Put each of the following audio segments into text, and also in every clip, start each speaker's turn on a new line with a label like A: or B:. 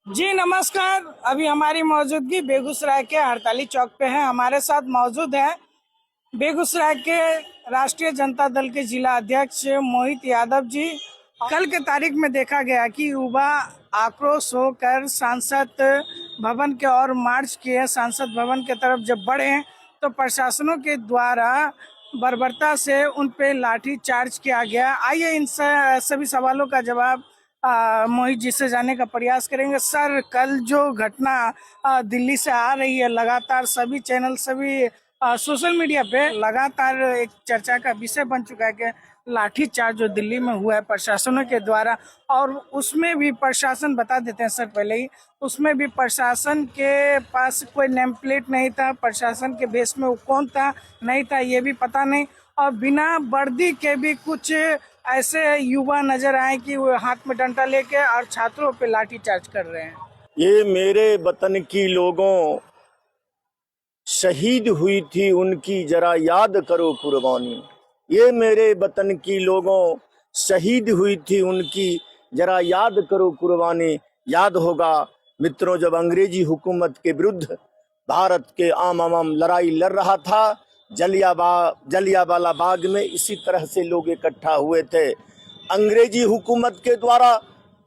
A: जी नमस्कार। अभी हमारी मौजूदगी बेगूसराय के हड़ताली चौक पे है। हमारे साथ मौजूद है बेगूसराय के राष्ट्रीय जनता दल के जिला अध्यक्ष मोहित यादव जी। कल के तारीख में देखा गया कि युवा आक्रोश होकर सांसद भवन के ओर मार्च किए। सांसद भवन के तरफ जब बढ़े तो प्रशासनों के द्वारा बर्बरता से उन पे लाठी चार्ज किया गया। आइए इन सभी सवालों का जवाब मोहित जी से जानने का प्रयास करेंगे। सर, कल जो घटना दिल्ली से आ रही है, लगातार सभी चैनल सभी सोशल मीडिया पे लगातार एक चर्चा का विषय बन चुका है कि लाठीचार्ज जो दिल्ली में हुआ है प्रशासनों के द्वारा, और उसमें भी प्रशासन, बता देते हैं सर पहले ही, उसमें भी प्रशासन के पास कोई नेम प्लेट नहीं था। प्रशासन के बेस में वो कौन था नहीं था ये भी पता नहीं, और बिना वर्दी के भी कुछ ऐसे युवा नजर आए कि वो हाथ में डंडा लेके और छात्रों पे लाठीचार्ज कर रहे हैं।
B: ये मेरे वतन की लोगों शहीद हुई थी उनकी जरा याद करो कुर्बानी। ये मेरे वतन की लोगों शहीद हुई थी उनकी जरा याद करो कुर्बानी। याद होगा मित्रों, जब अंग्रेजी हुकूमत के विरुद्ध भारत के आम लड़ाई लड़ रहा था, जलियांवाला बाग में इसी तरह से लोग इकट्ठा हुए थे। अंग्रेजी हुकूमत के द्वारा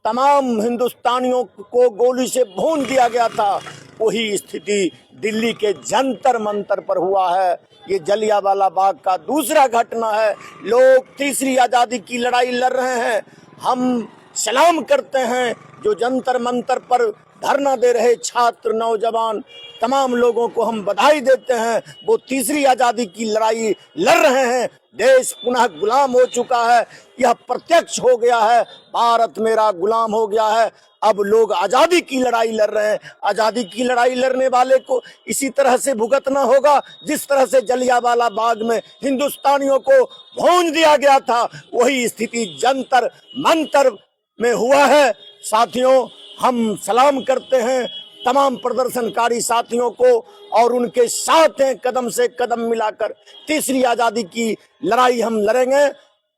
B: तमाम हिंदुस्तानियों को गोली से भून दिया गया था। वही स्थिति दिल्ली के जंतर मंतर पर हुआ है। ये जलियांवाला बाग का दूसरा घटना है। लोग तीसरी आजादी की लड़ाई लड़ रहे हैं। हम सलाम करते हैं जो जंतर मंतर पर धरना दे रहे छात्र, नौजवान, तमाम लोगों को हम बधाई देते हैं। वो तीसरी आजादी की लड़ाई लड़ रहे हैं। देश पुनः गुलाम हो चुका है। यह प्रत्यक्ष हो गया है, भारत मेरा गुलाम हो गया है। अब लोग आजादी की लड़ाई लड़ रहे हैं। आजादी की लड़ाई लड़ने वाले को इसी तरह से भुगतना होगा जिस तरह से जलियांवाला बाग में हिंदुस्तानियों को भून दिया गया था। वही स्थिति जंतर मंतर में हुआ है। साथियों, हम सलाम करते हैं तमाम प्रदर्शनकारी साथियों को और उनके साथ हैं कदम से कदम मिलाकर। तीसरी आजादी की लड़ाई हम लड़ेंगे।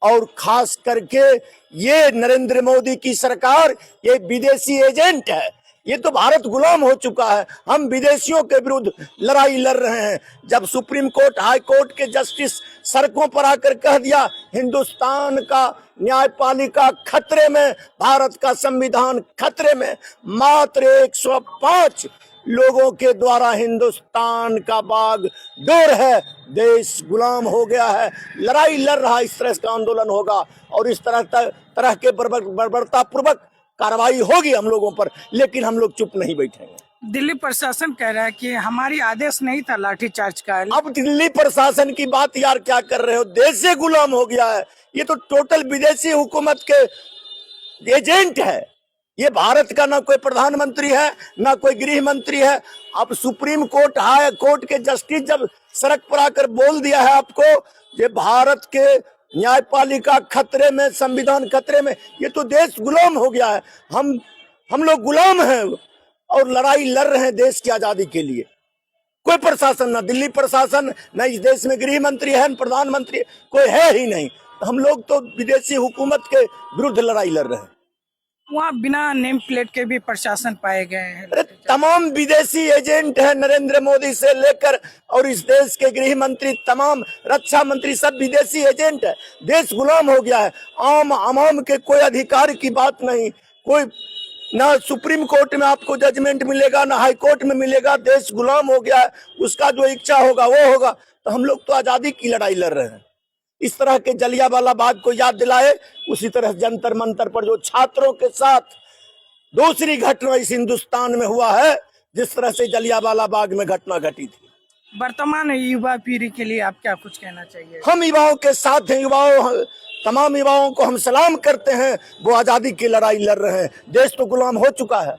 B: और खास करके ये नरेंद्र मोदी की सरकार ये विदेशी एजेंट है। ये तो भारत गुलाम हो चुका है। हम विदेशियों के विरुद्ध लड़ाई लड़ रहे हैं। जब सुप्रीम कोर्ट, हाई कोर्ट के जस्टिस सड़कों पर आकर कह दिया हिंदुस्तान का न्यायपालिका खतरे में, भारत का संविधान खतरे में, मात्र 105 लोगों के द्वारा हिंदुस्तान का बाग डोर है। देश गुलाम हो गया है। लड़ाई लड़ रहा, इस तरह का आंदोलन होगा और इस तरह के बर्बरता पूर्वक कार्रवाई होगी हम लोगों पर, लेकिन हम लोग चुप नहीं बैठेंगे।
A: दिल्ली प्रशासन कह रहा है कि हमारी आदेश नहीं था लाठीचार्ज का।
B: अब दिल्ली प्रशासन की बात यार क्या कर रहे हो? देश से गुलाम हो गया है। ये तो टोटल विदेशी हुकूमत के एजेंट है। ये भारत का ना कोई प्रधानमंत्री है ना कोई गृह मंत्री है। अब सुप्रीम कोर्ट, हाई कोर्ट के जस्टिस जब सड़क पर आकर बोल दिया है आपको ये भारत के न्यायपालिका खतरे में, संविधान खतरे में, ये तो देश गुलाम हो गया है। हम लोग गुलाम हैं और लड़ाई लड़ रहे हैं देश की आजादी के लिए। कोई प्रशासन, ना दिल्ली प्रशासन, ना इस देश में गृह मंत्री है, न प्रधानमंत्री, कोई है ही नहीं। हम लोग तो विदेशी हुकूमत के विरुद्ध लड़ाई लड़ रहे हैं।
A: वहाँ बिना नेम प्लेट के भी प्रशासन पाए गए हैं।
B: अरे तमाम विदेशी एजेंट है, नरेंद्र मोदी से लेकर और इस देश के गृह मंत्री, तमाम रक्षा मंत्री, सब विदेशी एजेंट है। देश गुलाम हो गया है। आम के कोई अधिकार की बात नहीं। कोई ना सुप्रीम कोर्ट में आपको जजमेंट मिलेगा ना हाई कोर्ट में मिलेगा। देश गुलाम हो गया है। उसका जो इच्छा होगा वो होगा। तो हम लोग तो आजादी की लड़ाई लड़ रहे हैं। इस तरह के जलियांवाला बाग को याद दिलाए, उसी तरह जंतर मंतर पर जो छात्रों के साथ दूसरी घटना इस हिंदुस्तान में हुआ है, जिस तरह से जलियांवाला बाग में घटना घटी थी।
A: वर्तमान युवा पीढ़ी के लिए आप क्या कुछ कहना चाहिए?
B: हम युवाओं के साथ हैं। तमाम युवाओं को हम सलाम करते हैं। वो आजादी की लड़ाई लड़ रहे हैं। देश तो गुलाम हो चुका है।